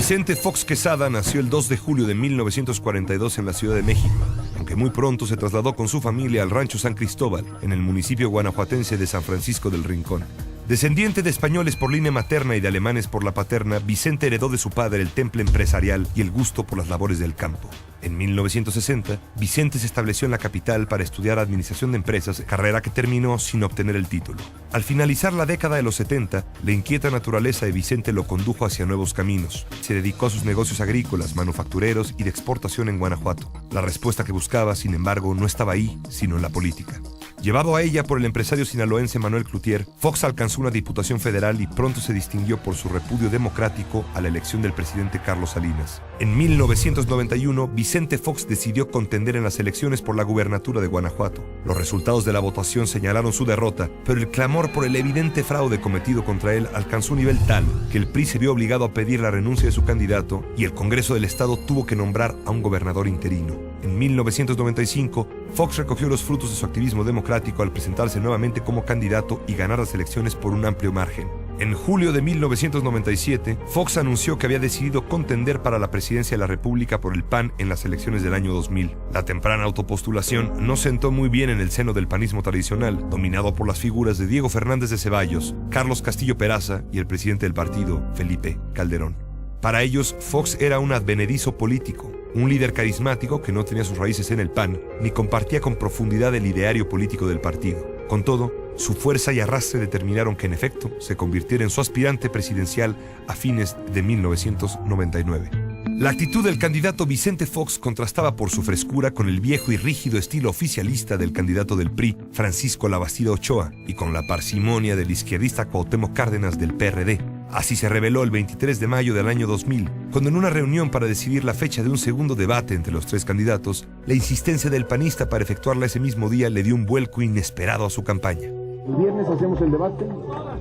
Vicente Fox Quesada nació el 2 de julio de 1942 en la Ciudad de México, aunque muy pronto se trasladó con su familia al Rancho San Cristóbal, en el municipio guanajuatense de San Francisco del Rincón. Descendiente de españoles por línea materna y de alemanes por la paterna, Vicente heredó de su padre el temple empresarial y el gusto por las labores del campo. En 1960, Vicente se estableció en la capital para estudiar administración de empresas, carrera que terminó sin obtener el título. Al finalizar la década de los 70, la inquieta naturaleza de Vicente lo condujo hacia nuevos caminos. Se dedicó a sus negocios agrícolas, manufactureros y de exportación en Guanajuato. La respuesta que buscaba, sin embargo, no estaba ahí, sino en la política. Llevado a ella por el empresario sinaloense Manuel Cloutier, Fox alcanzó una diputación federal y pronto se distinguió por su repudio democrático a la elección del presidente Carlos Salinas. En 1991, Vicente Fox decidió contender en las elecciones por la gubernatura de Guanajuato. Los resultados de la votación señalaron su derrota, pero el clamor por el evidente fraude cometido contra él alcanzó un nivel tal que el PRI se vio obligado a pedir la renuncia de su candidato y el Congreso del Estado tuvo que nombrar a un gobernador interino. En 1995, Fox recogió los frutos de su activismo democrático al presentarse nuevamente como candidato y ganar las elecciones por un amplio margen. En julio de 1997, Fox anunció que había decidido contender para la presidencia de la República por el PAN en las elecciones del año 2000. La temprana autopostulación no sentó muy bien en el seno del panismo tradicional, dominado por las figuras de Diego Fernández de Ceballos, Carlos Castillo Peraza y el presidente del partido, Felipe Calderón. Para ellos, Fox era un advenedizo político, un líder carismático que no tenía sus raíces en el PAN, ni compartía con profundidad el ideario político del partido. Con todo, su fuerza y arrastre determinaron que en efecto se convirtiera en su aspirante presidencial a fines de 1999. La actitud del candidato Vicente Fox contrastaba por su frescura con el viejo y rígido estilo oficialista del candidato del PRI, Francisco Labastida Ochoa, y con la parsimonia del izquierdista Cuauhtémoc Cárdenas del PRD. Así se reveló el 23 de mayo del año 2000, cuando en una reunión para decidir la fecha de un segundo debate entre los tres candidatos, la insistencia del panista para efectuarla ese mismo día le dio un vuelco inesperado a su campaña. ¿El viernes hacemos el debate?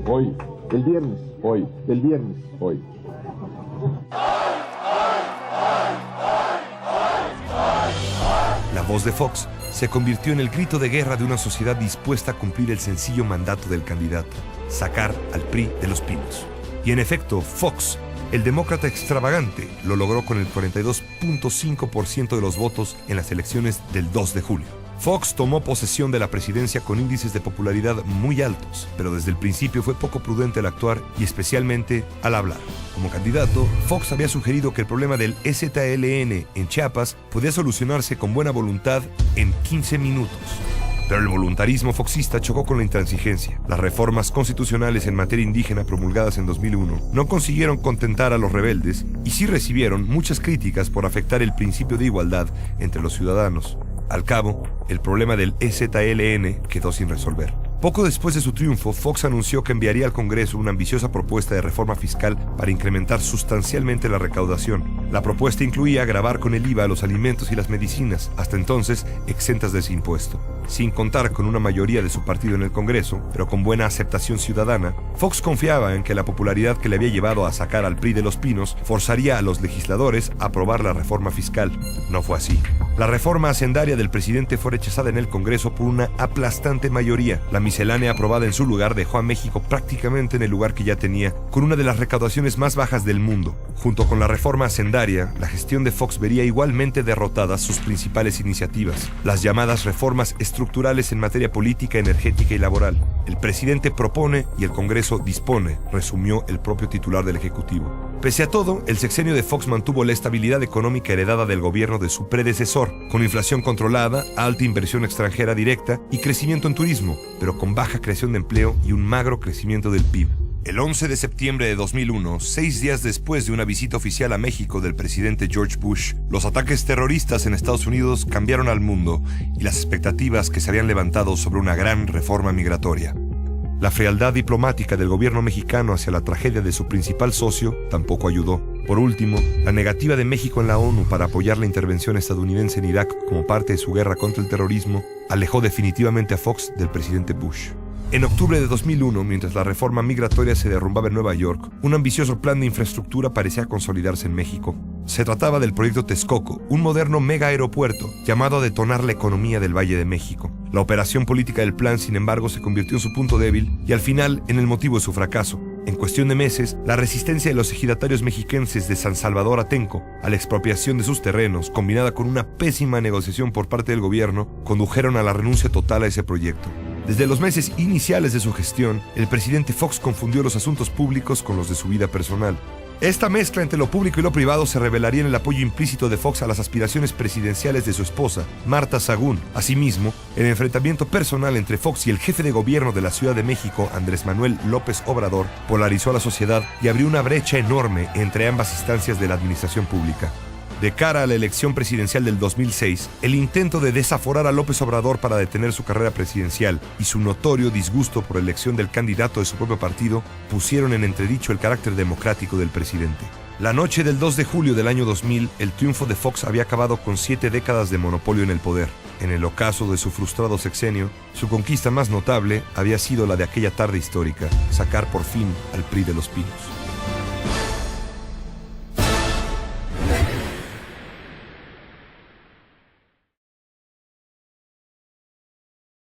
Hoy. ¿El viernes? Hoy. ¿El viernes? Hoy. La voz de Fox se convirtió en el grito de guerra de una sociedad dispuesta a cumplir el sencillo mandato del candidato: sacar al PRI de los pinos. Y en efecto, Fox, el demócrata extravagante, lo logró con el 42.5% de los votos en las elecciones del 2 de julio. Fox tomó posesión de la presidencia con índices de popularidad muy altos, pero desde el principio fue poco prudente al actuar y especialmente al hablar. Como candidato, Fox había sugerido que el problema del EZLN en Chiapas podía solucionarse con buena voluntad en 15 minutos. Pero el voluntarismo foxista chocó con la intransigencia. Las reformas constitucionales en materia indígena promulgadas en 2001 no consiguieron contentar a los rebeldes y sí recibieron muchas críticas por afectar el principio de igualdad entre los ciudadanos. Al cabo, el problema del EZLN quedó sin resolver. Poco después de su triunfo, Fox anunció que enviaría al Congreso una ambiciosa propuesta de reforma fiscal para incrementar sustancialmente la recaudación. La propuesta incluía gravar con el IVA a los alimentos y las medicinas, hasta entonces exentas de ese impuesto. Sin contar con una mayoría de su partido en el Congreso, pero con buena aceptación ciudadana, Fox confiaba en que la popularidad que le había llevado a sacar al PRI de los pinos forzaría a los legisladores a aprobar la reforma fiscal. No fue así. La reforma hacendaria del presidente fue rechazada en el Congreso por una aplastante mayoría. La miscelánea aprobada en su lugar dejó a México prácticamente en el lugar que ya tenía, con una de las recaudaciones más bajas del mundo. Junto con la reforma hacendaria, la gestión de Fox vería igualmente derrotadas sus principales iniciativas, las llamadas reformas estructurales en materia política, energética y laboral. El presidente propone y el Congreso dispone, resumió el propio titular del Ejecutivo. Pese a todo, el sexenio de Fox mantuvo la estabilidad económica heredada del gobierno de su predecesor, con inflación controlada, alta inversión extranjera directa y crecimiento en turismo, pero con baja creación de empleo y un magro crecimiento del PIB. El 11 de septiembre de 2001, 6 días después de una visita oficial a México del presidente George Bush, los ataques terroristas en Estados Unidos cambiaron al mundo y las expectativas que se habían levantado sobre una gran reforma migratoria. La frialdad diplomática del gobierno mexicano hacia la tragedia de su principal socio tampoco ayudó. Por último, la negativa de México en la ONU para apoyar la intervención estadounidense en Irak como parte de su guerra contra el terrorismo alejó definitivamente a Fox del presidente Bush. En octubre de 2001, mientras la reforma migratoria se derrumbaba en Nueva York, un ambicioso plan de infraestructura parecía consolidarse en México. Se trataba del proyecto Texcoco, un moderno mega aeropuerto llamado a detonar la economía del Valle de México. La operación política del plan, sin embargo, se convirtió en su punto débil y al final en el motivo de su fracaso. En cuestión de meses, la resistencia de los ejidatarios mexiquenses de San Salvador Atenco a la expropiación de sus terrenos, combinada con una pésima negociación por parte del gobierno, condujeron a la renuncia total a ese proyecto. Desde los meses iniciales de su gestión, el presidente Fox confundió los asuntos públicos con los de su vida personal. Esta mezcla entre lo público y lo privado se revelaría en el apoyo implícito de Fox a las aspiraciones presidenciales de su esposa, Marta Sagún. Asimismo, el enfrentamiento personal entre Fox y el jefe de gobierno de la Ciudad de México, Andrés Manuel López Obrador, polarizó a la sociedad y abrió una brecha enorme entre ambas instancias de la administración pública. De cara a la elección presidencial del 2006, el intento de desaforar a López Obrador para detener su carrera presidencial y su notorio disgusto por la elección del candidato de su propio partido pusieron en entredicho el carácter democrático del presidente. La noche del 2 de julio del año 2000, el triunfo de Fox había acabado con 7 décadas de monopolio en el poder. En el ocaso de su frustrado sexenio, su conquista más notable había sido la de aquella tarde histórica, sacar por fin al PRI de los Pinos.